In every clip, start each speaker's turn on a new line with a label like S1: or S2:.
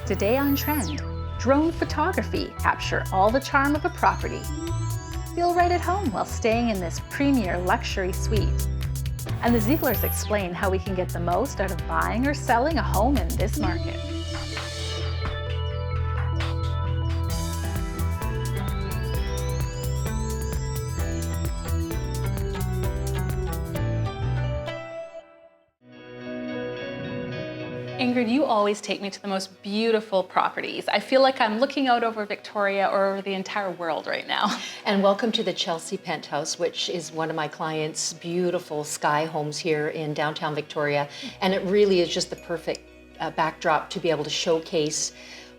S1: Today on Trend, drone photography capture all the charm of a property. Feel right at home while staying in this premier luxury suite. And the Zieglers explain how we can get the most out of buying or selling a home in this market. Ingrid, you always take me to the most beautiful properties. I feel like I'm looking out over Victoria or over the entire world right now.
S2: And welcome to the Chelsea Penthouse, which is one of my clients' beautiful sky homes here in downtown Victoria. And it really is just the perfect backdrop to be able to showcase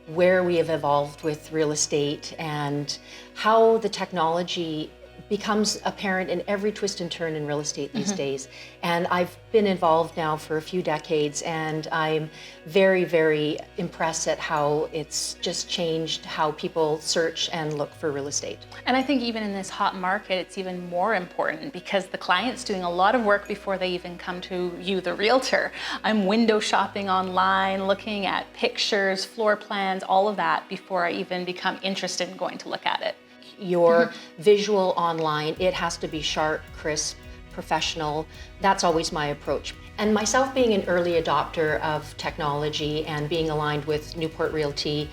S2: where we have evolved with real estate and how the technology becomes apparent in every twist and turn in real estate these days. And I've been involved now for a few decades, and I'm very, very impressed at how it's just changed how people search and look for real estate.
S1: And I think even in this hot market, it's even more important because the client's doing a lot of work before they even come to you, the realtor. I'm window shopping online, looking at pictures, floor plans, all of that before I even become interested in going to look at it.
S2: Your visual online, it has to be sharp, crisp, professional. That's always my approach. And myself being an early adopter of technology and being aligned with Newport Realty,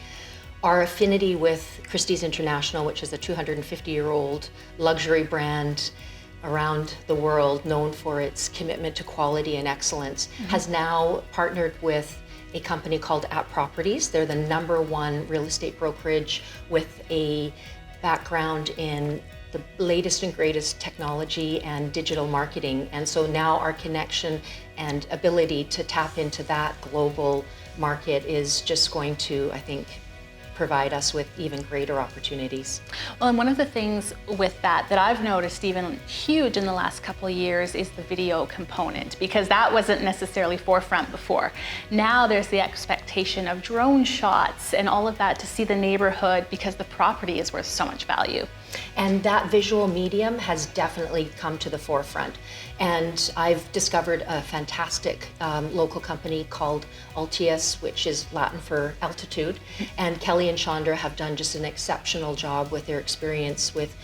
S2: our affinity with Christie's International, which is a 250-year-old luxury brand around the world known for its commitment to quality and excellence, has now partnered with a company called App Properties. They're the #1 real estate brokerage with a background in the latest and greatest technology and digital marketing. And so now our connection and ability to tap into that global market is just going to, I think, provide us with even greater opportunities.
S1: Well, and one of the things with that I've noticed even huge in the last couple of years is the video component, because that wasn't necessarily forefront before. Now there's the expectation of drone shots and all of that to see the neighborhood because the property is worth so much value.
S2: And that visual medium has definitely come to the forefront. And I've discovered a fantastic local company called Altius, which is Latin for altitude. And Kelly and Chandra have done just an exceptional job with their experience with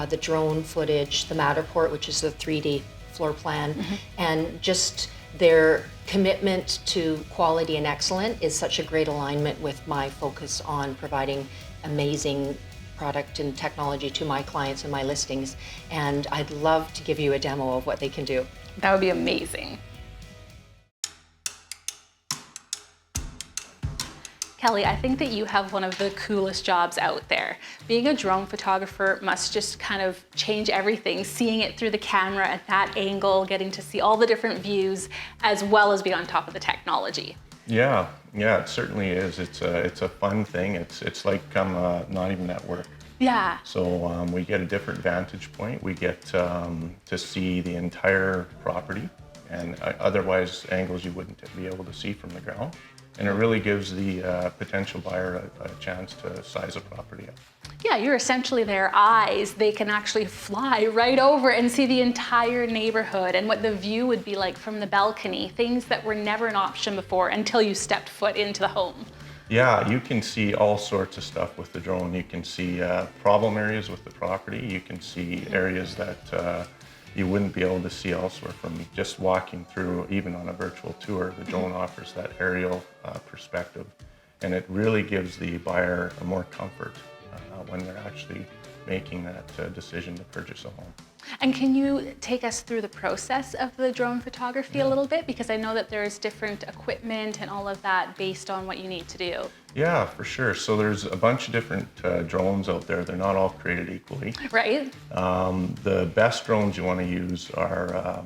S2: the drone footage, the Matterport, which is the 3D floor plan, and just their commitment to quality and excellence is such a great alignment with my focus on providing amazing product and technology to my clients and my listings. And I'd love to give you a demo of what they can do.
S1: That would be amazing. Kelly, I think that you have one of the coolest jobs out there. Being a drone photographer must just kind of change everything, seeing it through the camera at that angle, getting to see all the different views, as well as be on top of the technology.
S3: Yeah, it certainly is. It's a fun thing. It's like I'm not even at work.
S1: Yeah.
S3: So we get a different vantage point. We get to see the entire property, and otherwise angles you wouldn't be able to see from the ground. And it really gives the potential buyer a chance to size a property up.
S1: Yeah, you're essentially their eyes. They can actually fly right over and see the entire neighborhood and what the view would be like from the balcony, things that were never an option before until you stepped foot into the home.
S3: Yeah, you can see all sorts of stuff with the drone. You can see problem areas with the property. You can see areas that you wouldn't be able to see elsewhere from just walking through, even on a virtual tour. The drone offers that aerial perspective, and it really gives the buyer more comfort when they're actually making that decision to purchase a home.
S1: And can you take us through the process of the drone photography a little bit? Because I know that there's different equipment and all of that based on what you need to do.
S3: Yeah, for sure. So there's a bunch of different drones out there. They're not all created equally.
S1: Right.
S3: The best drones you want to use are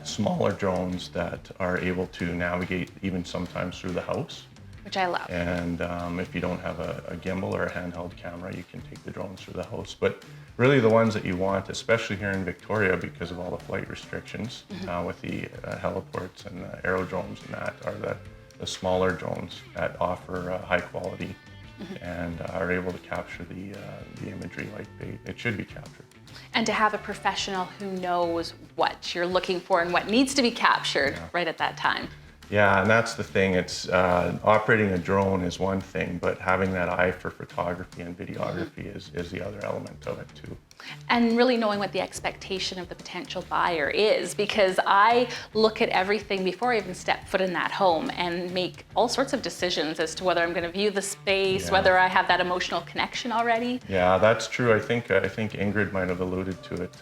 S3: smaller drones that are able to navigate even sometimes through the house.
S1: Which I love.
S3: And if you don't have a gimbal or a handheld camera, you can take the drones through the house. But really the ones that you want, especially here in Victoria because of all the flight restrictions with the heliports and the aerodromes and that, are the smaller drones that offer high quality and are able to capture the imagery like it should be captured.
S1: And to have a professional who knows what you're looking for and what needs to be captured right at that time.
S3: Yeah, and that's the thing. It's operating a drone is one thing, but having that eye for photography and videography is the other element of it too.
S1: And really knowing what the expectation of the potential buyer is, because I look at everything before I even step foot in that home and make all sorts of decisions as to whether I'm going to view the space, whether I have that emotional connection already.
S3: Yeah, that's true. I think Ingrid might have alluded to it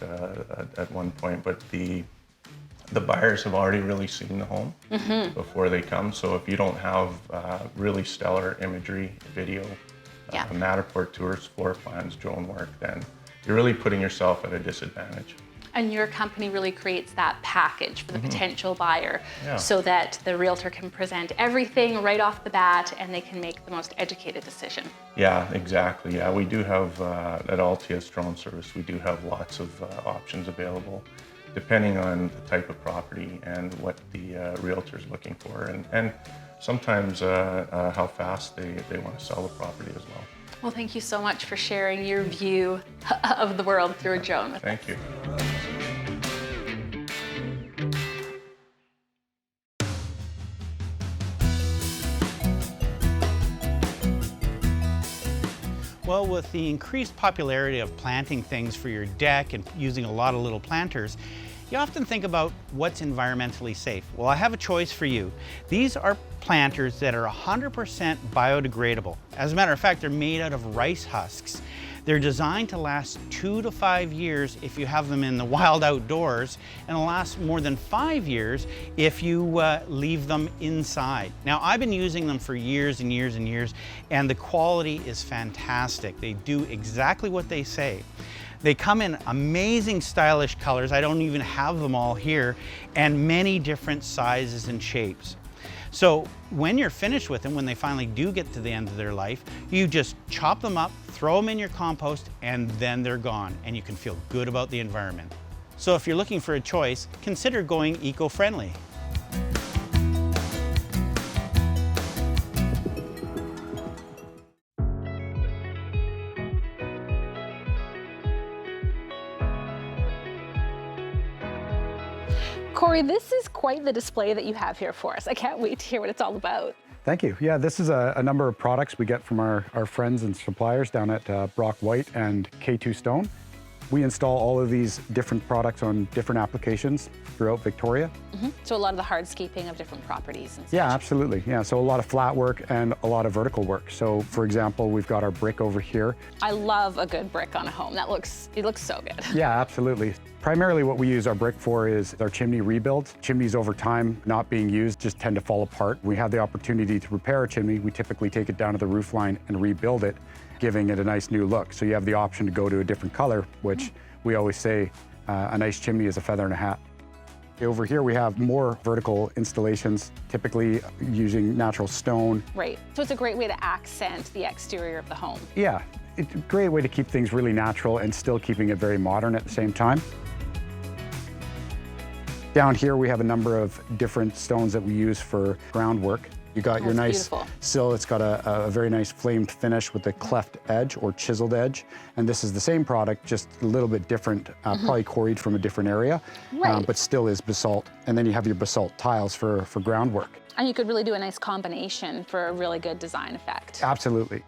S3: at one point, but the buyers have already really seen the home before they come. So if you don't have really stellar imagery, video, Matterport tours, floor plans, drone work, then you're really putting yourself at a disadvantage.
S1: And your company really creates that package for the potential buyer so that the realtor can present everything right off the bat and they can make the most educated decision.
S3: Yeah, exactly. Yeah, we do have, at Altius Drone Service, we do have lots of options available depending on the type of property and what the realtor's looking for, and sometimes how fast they want to sell the property as well.
S1: Well, thank you so much for sharing your view of the world through a drone with us.
S3: Thank you.
S4: Well, with the increased popularity of planting things for your deck and using a lot of little planters, you often think about what's environmentally safe. Well, I have a choice for you. These are planters that are 100% biodegradable. As a matter of fact, they're made out of rice husks. They're designed to last 2 to 5 years if you have them in the wild outdoors, and last more than 5 years if you leave them inside. Now, I've been using them for years and years and years, and the quality is fantastic. They do exactly what they say. They come in amazing stylish colors. I don't even have them all here, and many different sizes and shapes. So when you're finished with them, when they finally do get to the end of their life, you just chop them up, throw them in your compost, and then they're gone, and you can feel good about the environment. So if you're looking for a choice, consider going eco-friendly.
S1: Corey, this is quite the display that you have here for us. I can't wait to hear what it's all about.
S5: Thank you. Yeah, this is a number of products we get from our friends and suppliers down at Brock White and K2 Stone. We install all of these different products on different applications throughout Victoria.
S1: So a lot of the hardscaping of different properties and such.
S5: Yeah, absolutely. Yeah, so a lot of flat work and a lot of vertical work. So for example, we've got our brick over here.
S1: I love a good brick on a home. It looks so good.
S5: Yeah, absolutely. Primarily what we use our brick for is our chimney rebuilds. Chimneys over time not being used just tend to fall apart. We have the opportunity to repair a chimney. We typically take it down to the roof line and rebuild it, giving it a nice new look. So you have the option to go to a different color, which we always say a nice chimney is a feather in a hat. Over here we have more vertical installations, typically using natural stone.
S1: Right. So it's a great way to accent the exterior of the home.
S5: Yeah, it's a great way to keep things really natural and still keeping it very modern at the same time. Down here we have a number of different stones that we use for groundwork. You got your nice sill. It's got a very nice flamed finish with a cleft edge or chiseled edge. And this is the same product, just a little bit different, probably quarried from a different area, but still is basalt. And then you have your basalt tiles for groundwork.
S1: And you could really do a nice combination for a really good design effect.
S5: Absolutely.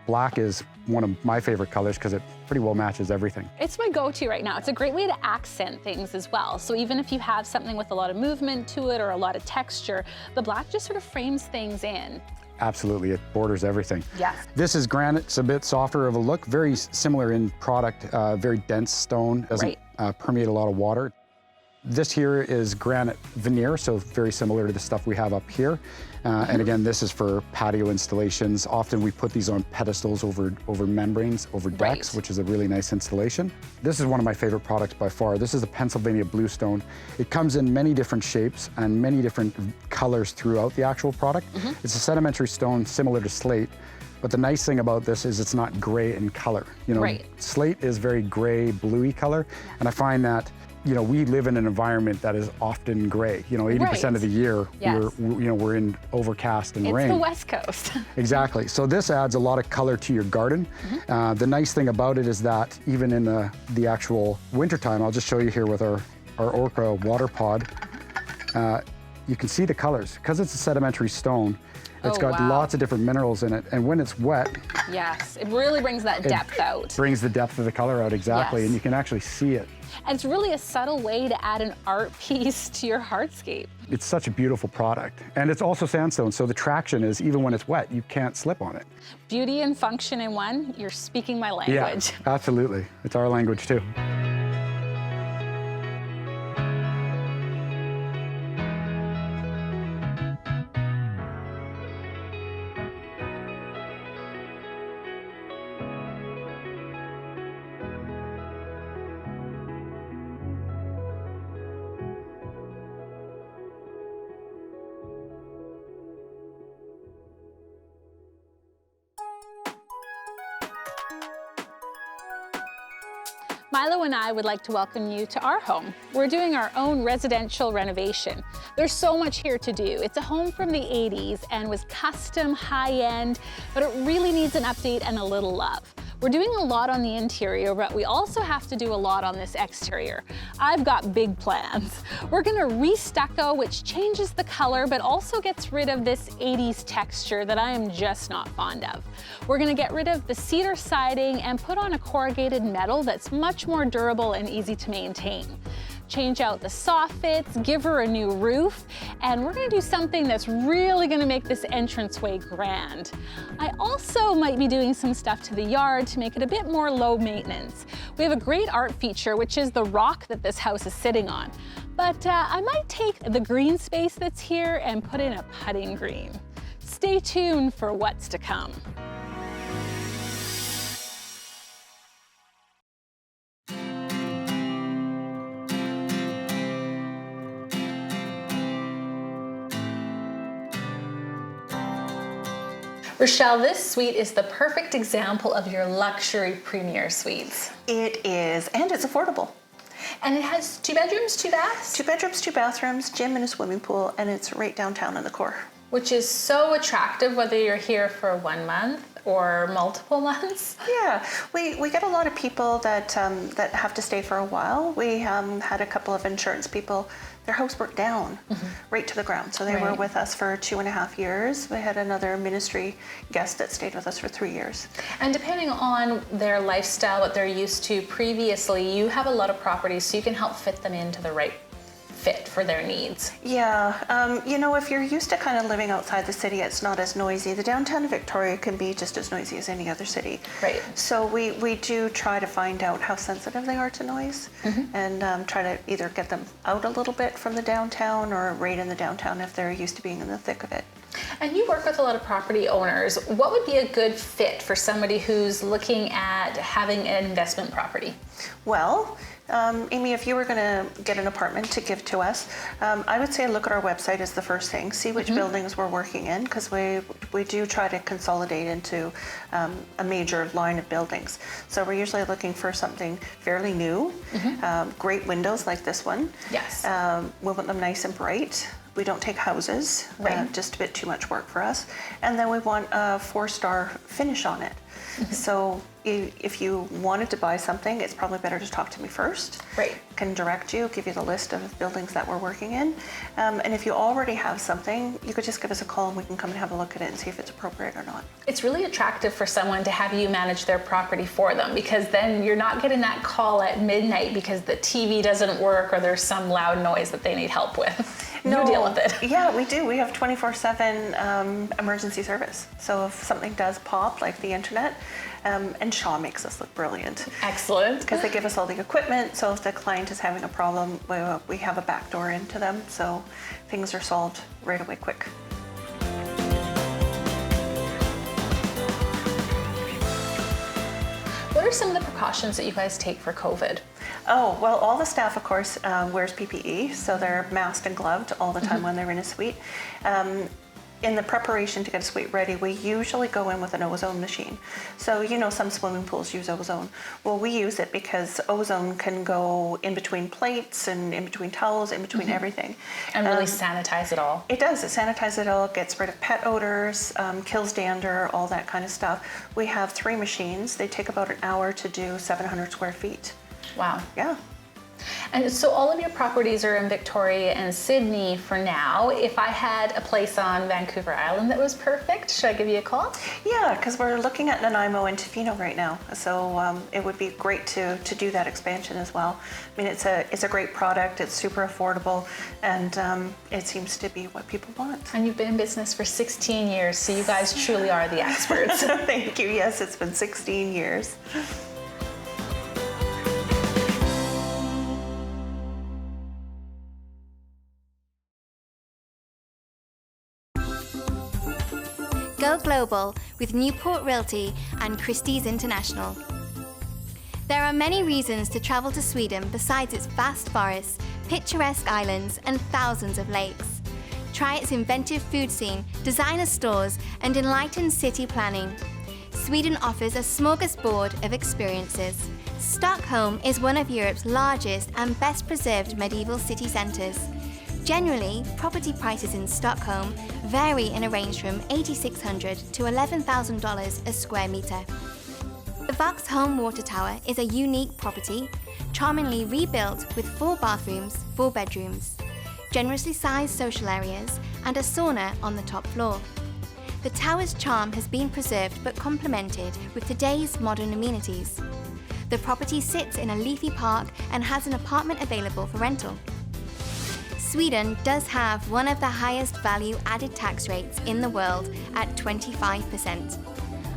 S5: Black is one of my favorite colors because it pretty well matches everything.
S1: It's my go-to right now. It's a great way to accent things as well. So even if you have something with a lot of movement to it or a lot of texture, the black just sort of frames things in.
S5: Absolutely, it borders everything.
S1: Yes.
S5: This is granite. It's a bit softer of a look, very similar in product, very dense stone, doesn't permeate a lot of water. This here is granite veneer, so very similar to the stuff we have up here. And again, this is for patio installations. Often we put these on pedestals over membranes, over decks, which is a really nice installation. This is one of my favorite products by far. This is a Pennsylvania bluestone. It comes in many different shapes and many different colors throughout the actual product. It's a sedimentary stone similar to slate. But the nice thing about this is it's not gray in color. You know, slate is very gray, bluey color. And I find that we live in an environment that is often gray. 80% of the year, we're in overcast and rain.
S1: It's the West Coast.
S5: Exactly. So this adds a lot of color to your garden. The nice thing about it is that even in the actual wintertime, I'll just show you here with our Orca water pod, you can see the colors. Because it's a sedimentary stone, it's
S1: Oh,
S5: got
S1: wow.
S5: lots of different minerals in it. And when it's wet,
S1: Yes, it really brings that depth out.
S5: brings the depth of the color out exactly,
S1: Yes.
S5: and you can actually see it.
S1: And it's really a subtle way to add an art piece to your hardscape.
S5: It's such a beautiful product. And it's also sandstone, so the traction is, even when it's wet, you can't slip on it.
S1: Beauty and function in one, you're speaking my language.
S5: Yeah, absolutely. It's our language too.
S1: Milo and I would like to welcome you to our home. We're doing our own residential renovation. There's so much here to do. It's a home from the 80s and was custom, high-end, but it really needs an update and a little love. We're doing a lot on the interior, but we also have to do a lot on this exterior. I've got big plans. We're gonna re-stucco, which changes the color, but also gets rid of this 80s texture that I am just not fond of. We're gonna get rid of the cedar siding and put on a corrugated metal that's much more durable and easy to maintain. Change out the soffits, give her a new roof, and we're gonna do something that's really gonna make this entranceway grand. I also might be doing some stuff to the yard to make it a bit more low maintenance. We have a great art feature, which is the rock that this house is sitting on. But I might take the green space that's here and put in a putting green. Stay tuned for what's to come. Rochelle, this suite is the perfect example of your luxury premier suites.
S6: It is, and it's affordable.
S1: And it has 2 bedrooms, 2 baths?
S6: 2 bedrooms, 2 bathrooms, gym and a swimming pool, and it's right downtown in the core.
S1: Which is so attractive whether you're here for 1 month or multiple months.
S6: Yeah, we get a lot of people that have to stay for a while. We had a couple of insurance people, their house burnt down right to the ground. So they were
S1: Right.
S6: with us for 2.5 years. We had another ministry guest that stayed with us for 3 years.
S1: And depending on their lifestyle, what they're used to previously, you have a lot of properties so you can help fit them into the right fit for their needs.
S6: Yeah, you know, if you're used to kind of living outside the city, it's not as noisy. The downtown of Victoria can be just as noisy as any other city.
S1: Right.
S6: So we do try to find out how sensitive they are to noise and try to either get them out a little bit from the downtown or right in the downtown if they're used to being in the thick of it.
S1: And you work with a lot of property owners. What would be a good fit for somebody who's looking at having an investment property?
S6: Well, Amy, if you were going to get an apartment to give to us, I would say look at our website as the first thing. See which buildings we're working in, because we do try to consolidate into a major line of buildings. So we're usually looking for something fairly new, great windows like this one.
S1: Yes.
S6: We want them nice and bright. We don't take houses,
S1: Right.
S6: just a bit too much work for us. And then we want a 4-star finish on it. So if you wanted to buy something, it's probably better to talk to me first.
S1: Right.
S6: Can direct you, give you the list of buildings that we're working in. And if you already have something, you could just give us a call and we can come and have a look at it and see if it's appropriate or not.
S1: It's really attractive for someone to have you manage their property for them, because then you're not getting that call at midnight because the TV doesn't work or there's some loud noise that they need help with. You deal with it.
S6: Yeah, we do. We have 24/7 emergency service. So if something does pop, like the internet, and Shaw makes us look brilliant.
S1: Excellent.
S6: Because they give us all the equipment, so if the client is having a problem, we have a back door into them, so things are solved right away quick.
S1: What are some of the precautions that you guys take for COVID?
S6: Oh, well, all the staff, of course, wears PPE, so they're masked and gloved all the time when they're in a suite. In the preparation to get a suite ready, we usually go in with an ozone machine. So, you know, some swimming pools use ozone. Well, we use it because ozone can go in between plates and in between towels, in between everything.
S1: And really sanitize it all.
S6: It does. It sanitizes it all, gets rid of pet odors, kills dander, all that kind of stuff. We have 3 machines. They take about an hour to do 700 square feet.
S1: Wow.
S6: Yeah.
S1: And so all of your properties are in Victoria and Sydney for now. If I had a place on Vancouver Island that was perfect, should I give you a call?
S6: Yeah, because we're looking at Nanaimo and Tofino right now, so it would be great to do that expansion as well. I mean, it's a great product, it's super affordable, and it seems to be what people want.
S1: And you've been in business for 16 years, so you guys truly are the experts.
S6: Thank you. Yes, it's been 16 years.
S7: Go global with Newport Realty and Christie's International. There are many reasons to travel to Sweden besides its vast forests, picturesque islands, and thousands of lakes. Try its inventive food scene, designer stores, and enlightened city planning. Sweden offers a smorgasbord of experiences. Stockholm is one of Europe's largest and best preserved medieval city centres. Generally, property prices in Stockholm vary in a range from $8,600 to $11,000 a square metre. The Vaxholm Water Tower is a unique property, charmingly rebuilt with 4 bathrooms, 4 bedrooms, generously sized social areas, and a sauna on the top floor. The tower's charm has been preserved but complemented with today's modern amenities. The property sits in a leafy park and has an apartment available for rental. Sweden does have one of the highest value-added tax rates in the world at 25%.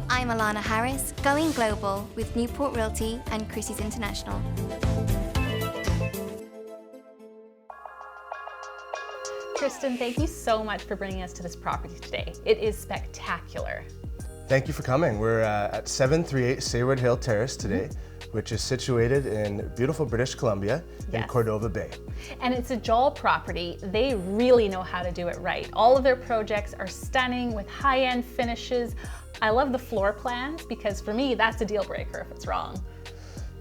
S7: I'm Alana Harris, going global with Newport Realty and Christie's International.
S1: Tristan, thank you so much for bringing us to this property today. It is spectacular.
S8: Thank you for coming. We're at 738 Sayward Hill Terrace today, which is situated in beautiful British Columbia in Cordova Bay.
S1: And it's a Joel property. They really know how to do it right. All of their projects are stunning with high-end finishes. I love the floor plans because for me, that's a deal breaker if it's wrong.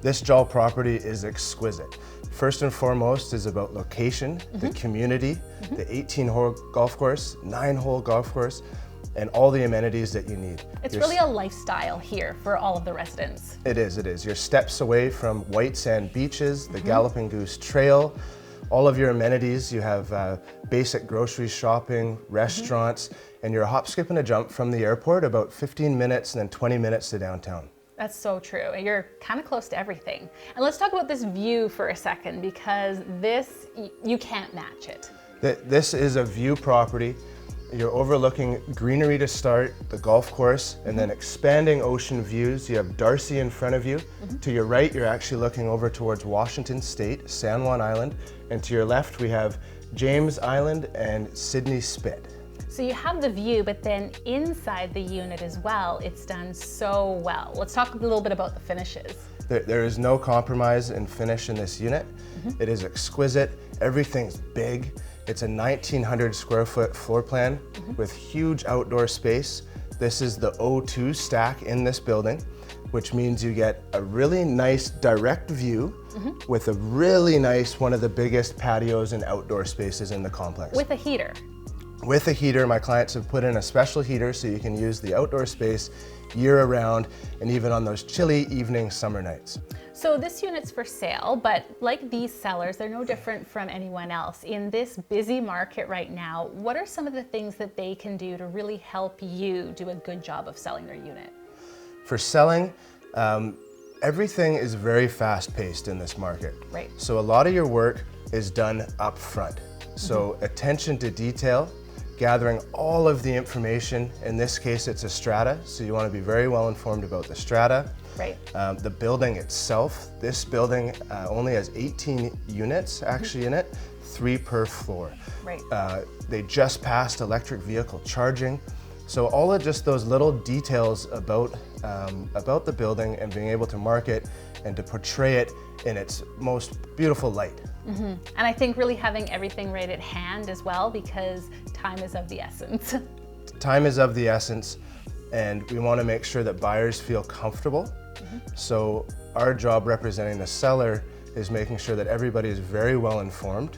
S8: This Joel property is exquisite. First and foremost is about location, the community, the 18-hole golf course, 9-hole golf course, and all the amenities that you need.
S1: It's really a lifestyle here for all of the residents.
S8: It is, it is. You're steps away from white sand beaches, the Galloping Goose Trail, all of your amenities. You have basic grocery shopping, restaurants, and you're a hop, skip, and a jump from the airport, about 15 minutes and then 20 minutes to downtown.
S1: That's so true. You're kind of close to everything. And let's talk about this view for a second because this, you can't match it.
S8: This is a view property. You're overlooking greenery to start, the golf course, and then expanding ocean views. You have Darcy in front of you. To your right, you're actually looking over towards Washington State, San Juan Island, and to your left, we have James Island and Sydney Spit.
S1: So you have the view, but then inside the unit as well, it's done so well. Let's talk a little bit about the finishes.
S8: There is no compromise in finish in this unit. It is exquisite. Everything's big. It's a 1,900 square foot floor plan with huge outdoor space. This is the O2 stack in this building, which means you get a really nice direct view with a really nice, one of the biggest patios and outdoor spaces in the complex.
S1: With a heater.
S8: With a heater, my clients have put in a special heater so you can use the outdoor space year-round and even on those chilly evening summer nights.
S1: So this unit's for sale, but like these sellers, they're no different from anyone else. In this busy market right now, what are some of the things that they can do to really help you do a good job of selling their unit?
S8: For selling, everything is very fast-paced in this market.
S1: Right.
S8: So a lot of your work is done up front. So attention to detail, gathering all of the information. In this case, it's a strata, so you want to be very well informed about the strata.
S1: Right.
S8: The building itself, this building only has 18 units actually in it, 3 per floor.
S1: Right.
S8: They just passed electric vehicle charging. So all of just those little details about the building and being able to market and to portray it in its most beautiful light.
S1: And I think really having everything right at hand as well, because time is of the essence.
S8: Time is of the essence, and we want to make sure that buyers feel comfortable. So our job representing the seller is making sure that everybody is very well informed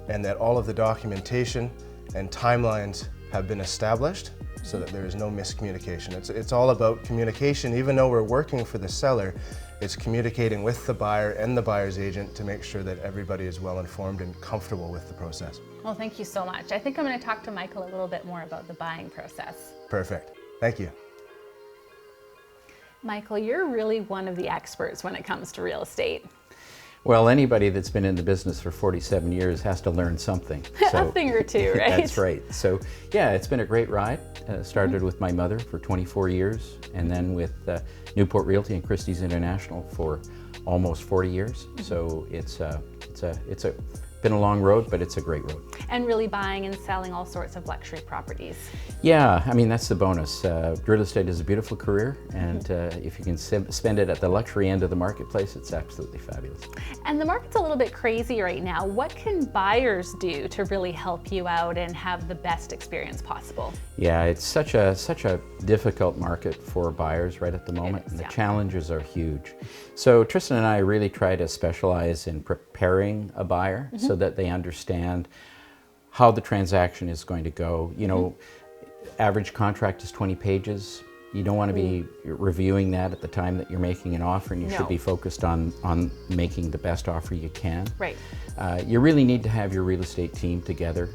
S8: and that all of the documentation and timelines have been established so that there is no miscommunication. It's all about communication. Even though we're working for the seller, it's communicating with the buyer and the buyer's agent to make sure that everybody is well informed and comfortable with the process.
S1: Well, thank you so much. I think I'm going to talk to Michael a little bit more about the buying process.
S8: Perfect. Thank you.
S1: Michael, you're really one of the experts when it comes to real estate.
S9: Well, anybody that's been in the business for 47 years has to learn something.
S1: A thing or two, right?
S9: That's right. So yeah, it's been a great ride. Started with my mother for 24 years, and then with Newport Realty and Christie's International for almost 40 years. So it's been a long road, but it's a great road.
S1: And really buying and selling all sorts of luxury properties.
S9: Yeah, I mean, that's the bonus. Real estate is a beautiful career, and if you can spend it at the luxury end of the marketplace, it's absolutely fabulous.
S1: And the market's a little bit crazy right now. What can buyers do to really help you out and have the best experience possible?
S9: Yeah, it's such a difficult market for buyers right at the moment, and the challenges are huge. So Tristan and I really try to specialize in preparing a buyer so that they understand how the transaction is going to go. You know, average contract is 20 pages. You don't want to be reviewing that at the time that you're making an offer, and you should be focused on making the best offer you can.
S1: Right.
S9: You really need to have your real estate team together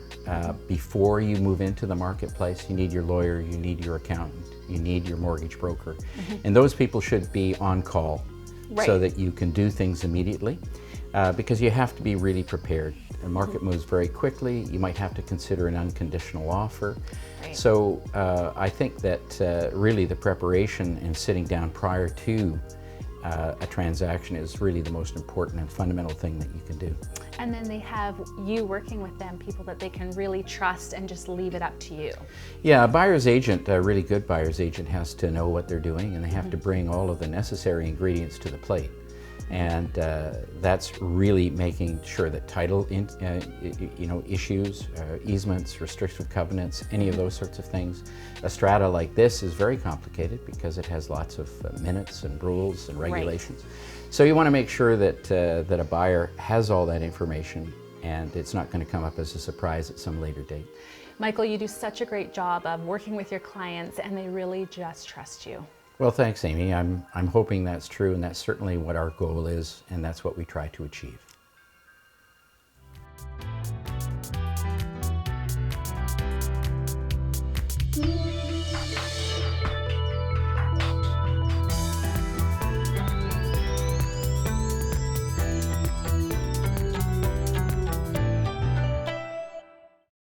S9: before you move into the marketplace. You need your lawyer, you need your accountant, you need your mortgage broker, and those people should be on call so that you can do things immediately, because you have to be really prepared. The market moves very quickly. You might have to consider an unconditional offer. So I think that really the preparation and sitting down prior to a transaction is really the most important and fundamental thing that you can do.
S1: And then they have you working with them, people that they can really trust and just leave it up to you.
S9: Yeah, a buyer's agent, a really good buyer's agent, has to know what they're doing, and they have to bring all of the necessary ingredients to the plate. And that's really making sure that title issues, easements, restrictive covenants, any of those sorts of things. A strata like this is very complicated because it has lots of minutes and rules and regulations. So you want to make sure that that a buyer has all that information, and it's not going to come up as a surprise at some later date.
S1: Michael, you do such a great job of working with your clients, and they really just trust you.
S9: Well, thanks, Amy. I'm hoping that's true, and that's certainly what our goal is, and that's what we try to achieve.